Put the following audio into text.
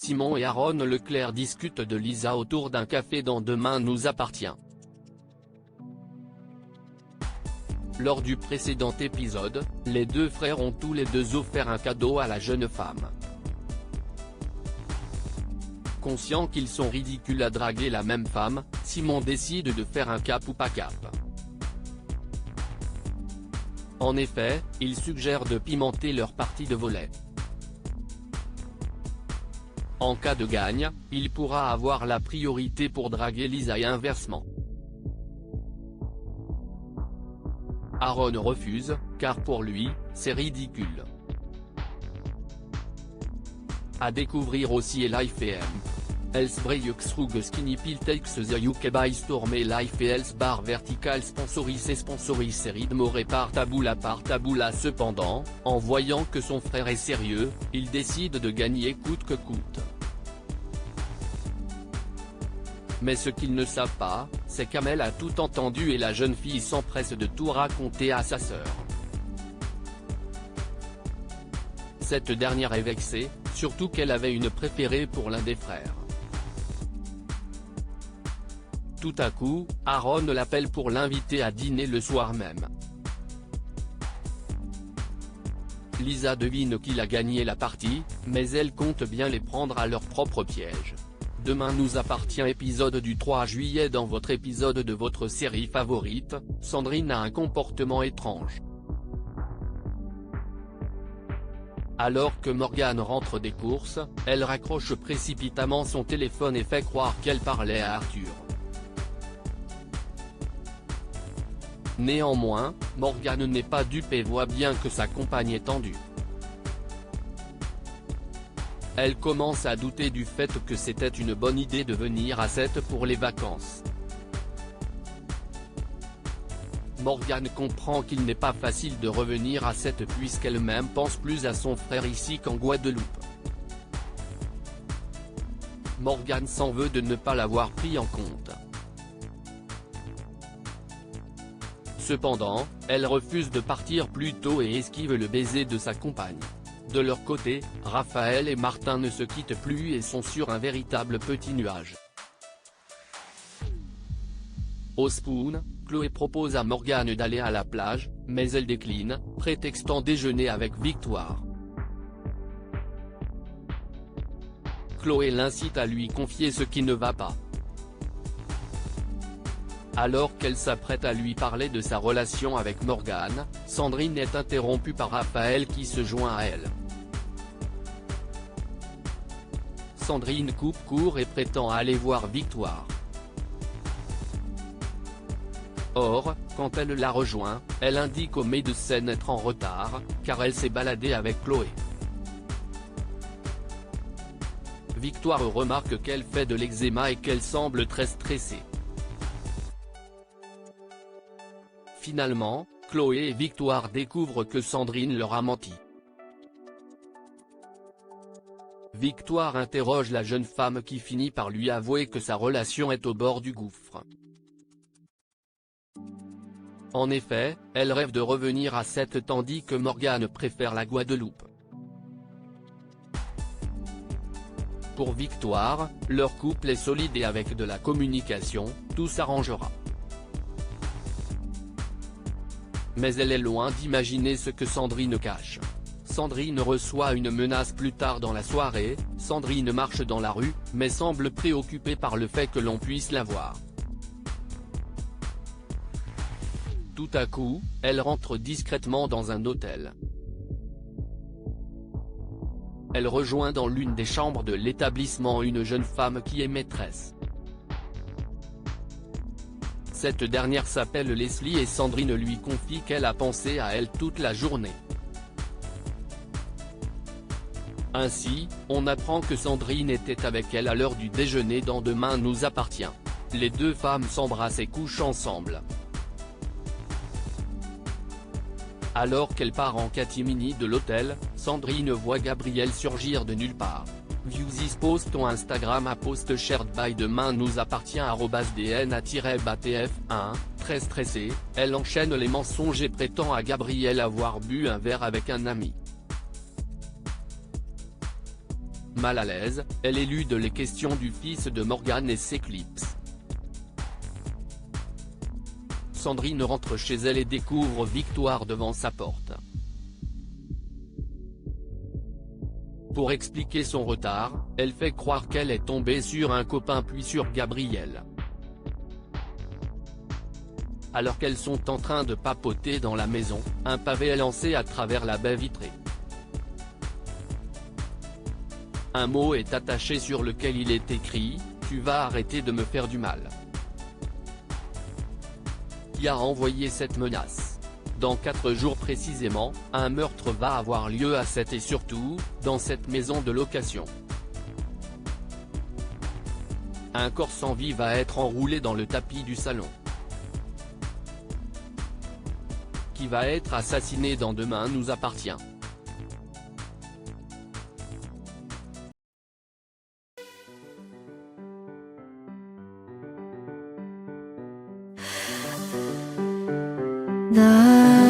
Simon et Aaron Leclerc discutent de Lisa autour d'un café dans Demain nous appartient. Lors du précédent épisode, les deux frères ont tous les deux offert un cadeau à la jeune femme. Conscient qu'ils sont ridicules à draguer la même femme, Simon décide de faire un cap ou pas cap. En effet, il suggère de pimenter leur partie de volley. En cas de gagne, il pourra avoir la priorité pour draguer Lisa et inversement. Aaron refuse, car pour lui, c'est ridicule. À découvrir aussi et Life et M. Else Breyuxrug Skinny Pill Takes the UK by Storm et Life et Else Bar Vertical sponsorise Read More par Taboula. Cependant, en voyant que son frère est sérieux, il décide de gagner coûte que coûte. Mais ce qu'ils ne savent pas, c'est qu'Amel a tout entendu et la jeune fille s'empresse de tout raconter à sa sœur. Cette dernière est vexée, surtout qu'elle avait une préférée pour l'un des frères. Tout à coup, Aaron l'appelle pour l'inviter à dîner le soir même. Lisa devine qu'il a gagné la partie, mais elle compte bien les prendre à leur propre piège. Demain nous appartient épisode du 3 juillet. Dans votre épisode de votre série favorite, Sandrine a un comportement étrange. Alors que Morgane rentre des courses, elle raccroche précipitamment son téléphone et fait croire qu'elle parlait à Arthur. Néanmoins, Morgane n'est pas dupe et voit bien que sa compagne est tendue. Elle commence à douter du fait que c'était une bonne idée de venir à Sète pour les vacances. Morgane comprend qu'il n'est pas facile de revenir à Sète puisqu'elle-même pense plus à son frère ici qu'en Guadeloupe. Morgane s'en veut de ne pas l'avoir pris en compte. Cependant, elle refuse de partir plus tôt et esquive le baiser de sa compagne. De leur côté, Raphaël et Martin ne se quittent plus et sont sur un véritable petit nuage. Au Spoon, Chloé propose à Morgane d'aller à la plage, mais elle décline, prétextant déjeuner avec Victoire. Chloé l'incite à lui confier ce qui ne va pas. Alors qu'elle s'apprête à lui parler de sa relation avec Morgane, Sandrine est interrompue par Raphaël qui se joint à elle. Sandrine coupe court et prétend aller voir Victoire. Or, quand elle la rejoint, elle indique au médecin être en retard, car elle s'est baladée avec Chloé. Victoire remarque qu'elle fait de l'eczéma et qu'elle semble très stressée. Finalement, Chloé et Victoire découvrent que Sandrine leur a menti. Victoire interroge la jeune femme qui finit par lui avouer que sa relation est au bord du gouffre. En effet, elle rêve de revenir à Sète tandis que Morgane préfère la Guadeloupe. Pour Victoire, leur couple est solide et avec de la communication, tout s'arrangera. Mais elle est loin d'imaginer ce que Sandrine cache. Sandrine reçoit une menace plus tard dans la soirée. Sandrine marche dans la rue, mais semble préoccupée par le fait que l'on puisse la voir. Tout à coup, elle rentre discrètement dans un hôtel. Elle rejoint dans l'une des chambres de l'établissement une jeune femme qui est maîtresse. Cette dernière s'appelle Leslie et Sandrine lui confie qu'elle a pensé à elle toute la journée. Ainsi, on apprend que Sandrine était avec elle à l'heure du déjeuner dans Demain nous appartient. Les deux femmes s'embrassent et couchent ensemble. Alors qu'elle part en catimini de l'hôtel, Sandrine voit Gabriel surgir de nulle part. View this post on Instagram à post shared by Demain nous appartient @dna-batf1, très stressée, elle enchaîne les mensonges et prétend à Gabriel avoir bu un verre avec un ami. Mal à l'aise, elle élude les questions du fils de Morgan et s'éclipse. Sandrine rentre chez elle et découvre Victoire devant sa porte. Pour expliquer son retard, elle fait croire qu'elle est tombée sur un copain puis sur Gabriel. Alors qu'elles sont en train de papoter dans la maison, un pavé est lancé à travers la baie vitrée. Un mot est attaché sur lequel il est écrit « Tu vas arrêter de me faire du mal ». Qui a envoyé cette menace? Dans 4 jours précisément, un meurtre va avoir lieu à cette et surtout, dans cette maison de location. Un corps sans vie va être enroulé dans le tapis du salon. Qui va être assassiné dans Demain nous appartient. 나